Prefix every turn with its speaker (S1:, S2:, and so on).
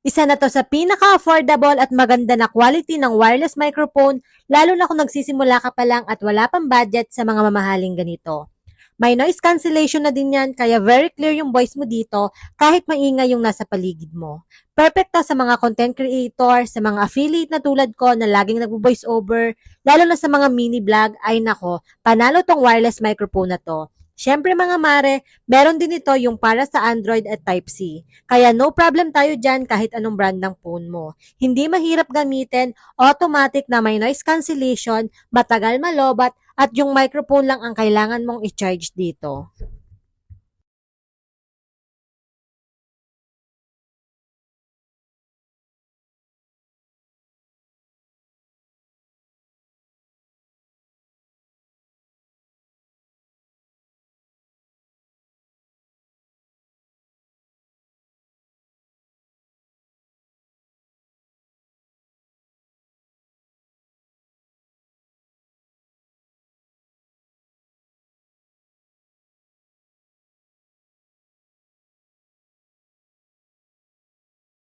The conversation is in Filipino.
S1: Isa na to sa pinaka-affordable at maganda na quality ng wireless microphone, lalo na kung nagsisimula ka pa lang at wala pang budget sa mga mamahaling ganito. May noise cancellation na din yan, kaya very clear yung voice mo dito kahit maingay yung nasa paligid mo. Perfect to sa mga content creator, sa mga affiliate na tulad ko na laging nagvo-voice over, lalo na sa mga mini vlog, ay nako, panalo tong wireless microphone na to. Siyempre mga mare, meron din ito yung para sa Android at Type-C. Kaya no problem tayo dyan kahit anong brand ng phone mo. Hindi mahirap gamitin, automatic na may noise cancellation, matagal malobat, at yung microphone lang ang kailangan mong i-charge dito.